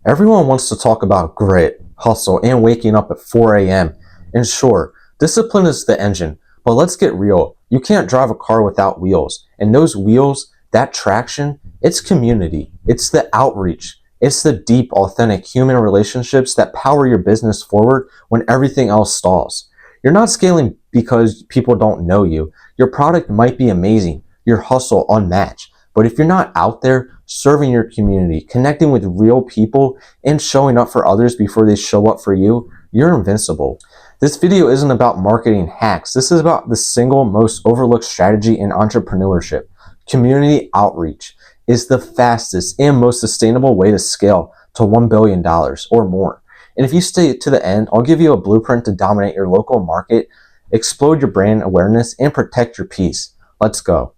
Everyone wants to talk about grit, hustle, and waking up at 4 a.m. And sure, discipline is the engine, but let's get real. You can't drive a car without wheels. And those wheels, that traction, it's community. It's the outreach. It's the deep, authentic human relationships that power your business forward when everything else stalls. You're not scaling because people don't know you. Your product might be amazing, your hustle unmatched. But if you're not out there serving your community, connecting with real people, and showing up for others before they show up for you, you're invincible. This video isn't about marketing hacks. This is about the single most overlooked strategy in entrepreneurship. Community outreach is the fastest and most sustainable way to scale to $1 billion or more. And if you stay to the end, I'll give you a blueprint to dominate your local market, explode your brand awareness, and protect your peace. Let's go.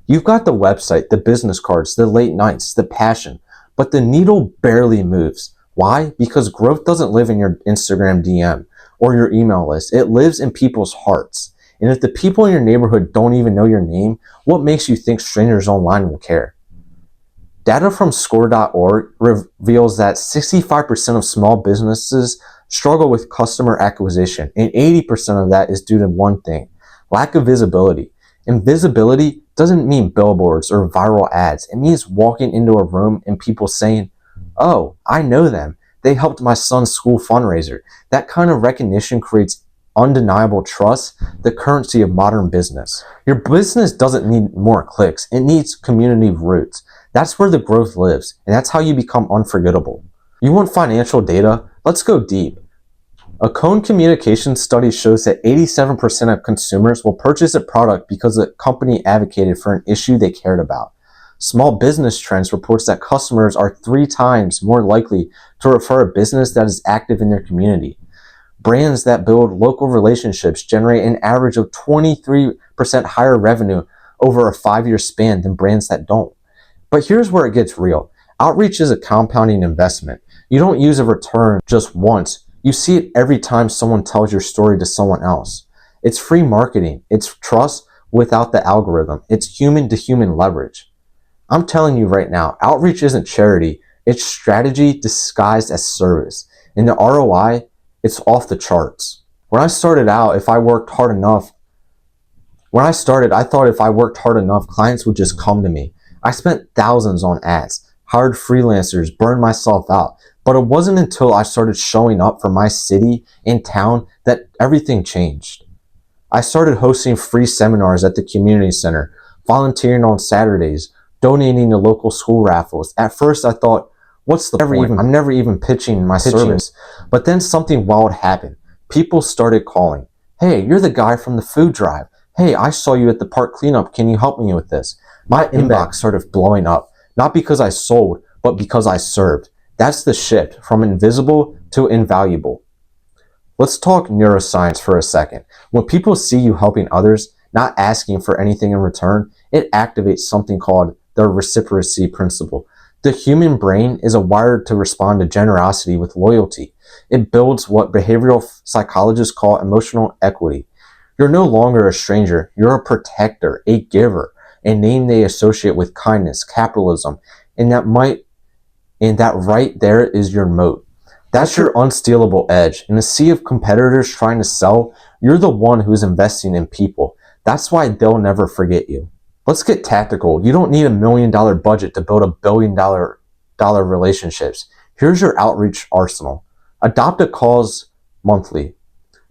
You've got the website, the business cards, the late nights, the passion, but the needle barely moves. Why? Because growth doesn't live in your Instagram DM or your email list. It lives in people's hearts. And if the people in your neighborhood don't even know your name, what makes you think strangers online will care? Data from score.org reveals that 65% of small businesses struggle with customer acquisition, and 80% of that is due to one thing: lack of visibility. And visibility doesn't mean billboards or viral ads. It means walking into a room and people saying, "Oh, I know them. They helped my son's school fundraiser." That kind of recognition creates undeniable trust, the currency of modern business. Your business doesn't need more clicks. It needs community roots. That's where the growth lives, and that's how you become unforgettable. You want financial data? Let's go deep. A Cone Communications study shows that 87% of consumers will purchase a product because the company advocated for an issue they cared about. Small Business Trends reports that customers are 3 times more likely to refer a business that is active in their community. Brands that build local relationships generate an average of 23% higher revenue over a 5-year span than brands that don't. But here's where it gets real. Outreach is a compounding investment. You don't use a return just once. You see it every time someone tells your story to someone else. It's free marketing. It's trust without the algorithm. It's human-to-human leverage. I'm telling you right now, outreach isn't charity. It's strategy disguised as service. And the ROI, it's off the charts. When I started, I thought if I worked hard enough, clients would just come to me. I spent thousands on ads, hired freelancers, burned myself out. But it wasn't until I started showing up for my city and town that everything changed. I started hosting free seminars at the community center, volunteering on Saturdays, donating to local school raffles. At first I thought, what's the point? I'm never even pitching my service. But then something wild happened. People started calling. Hey, you're the guy from the food drive. Hey, I saw you at the park cleanup. Can you help me with this? My inbox started blowing up, not because I sold, but because I served. That's the shift from invisible to invaluable. Let's talk neuroscience for a second. When people see you helping others, not asking for anything in return, it activates something called the reciprocity principle. The human brain is wired to respond to generosity with loyalty. It builds what behavioral psychologists call emotional equity. You're no longer a stranger. You're a protector, a giver, a name they associate with kindness, capitalism, and that right there is your moat. That's your unstealable edge. In a sea of competitors trying to sell, you're the one who's investing in people. That's why they'll never forget you. Let's get tactical. You don't need $1 million budget to build $1 billion relationships. Here's your outreach arsenal. Adopt a cause monthly.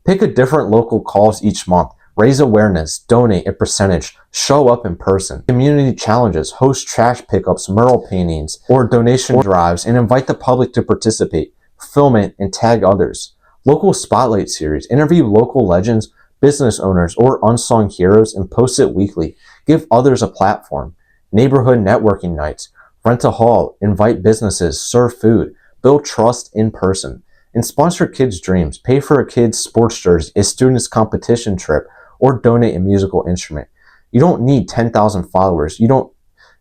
Pick a different local cause each month. Raise awareness, donate a percentage, show up in person. Community challenges, host trash pickups, mural paintings, or donation drives, and invite the public to participate. Film it and tag others. Local spotlight series, interview local legends, business owners, or unsung heroes and post it weekly. Give others a platform. Neighborhood networking nights, rent a hall, invite businesses, serve food, build trust in person. And sponsor kids' dreams. Pay for a kid's sports jersey, a student's competition trip, or donate a musical instrument. You don't need 10,000 followers. You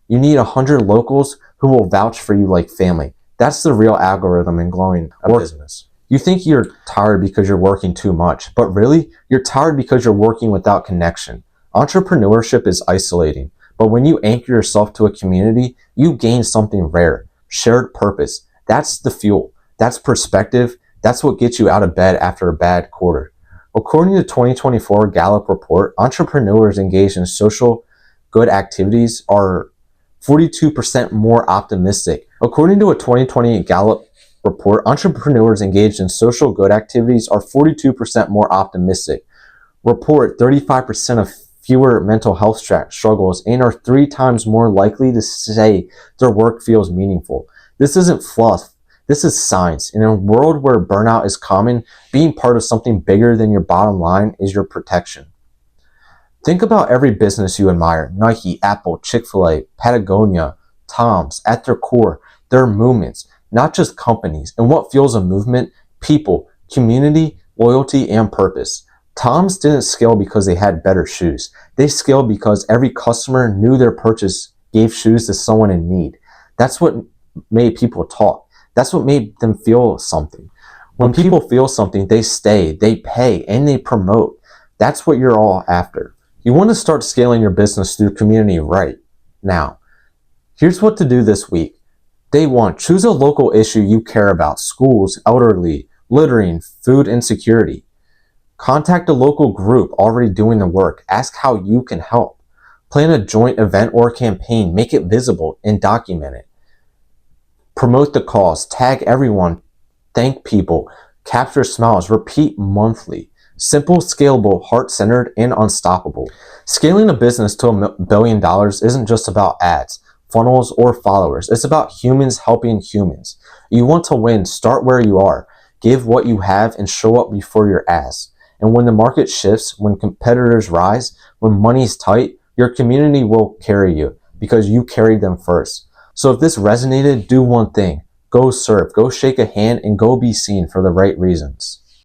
need 100 locals who will vouch for you like family. That's the real algorithm in growing a business. You think you're tired because you're working too much, but really, you're tired because you're working without connection. Entrepreneurship is isolating, but when you anchor yourself to a community, you gain something rare: shared purpose. That's the fuel. That's perspective. That's what gets you out of bed after a bad quarter. According to the 2024 Gallup report, entrepreneurs engaged in social good activities are 42% more optimistic. According to a 2020 Gallup report, entrepreneurs engaged in social good activities are 42% more optimistic, report 35% of fewer mental health struggles, and are 3 times more likely to say their work feels meaningful. This isn't fluff. This is science. In a world where burnout is common, being part of something bigger than your bottom line is your protection. Think about every business you admire: Nike, Apple, Chick-fil-A, Patagonia, Tom's. At their core, they're movements, not just companies. And what fuels a movement? People, community, loyalty, and purpose. Tom's didn't scale because they had better shoes. They scaled because every customer knew their purchase gave shoes to someone in need. That's what made people talk. That's what made them feel something. When people feel something, they stay, they pay, and they promote. That's what you're all after. You want to start scaling your business through community right now. Here's what to do this week. Day 1, choose a local issue you care about: schools, elderly, littering, food insecurity. Contact a local group already doing the work. Ask how you can help. Plan a joint event or campaign. Make it visible and document it. Promote the cause. Tag everyone. Thank people. Capture smiles. Repeat monthly. Simple, scalable, heart-centered, and unstoppable. Scaling a business to $1 billion isn't just about ads, funnels, or followers. It's about humans helping humans. You want to win, start where you are. Give what you have and show up before your ass. And when the market shifts, when competitors rise, when money's tight, your community will carry you because you carried them first. So if this resonated, do one thing. Go serve, go shake a hand, and go be seen for the right reasons.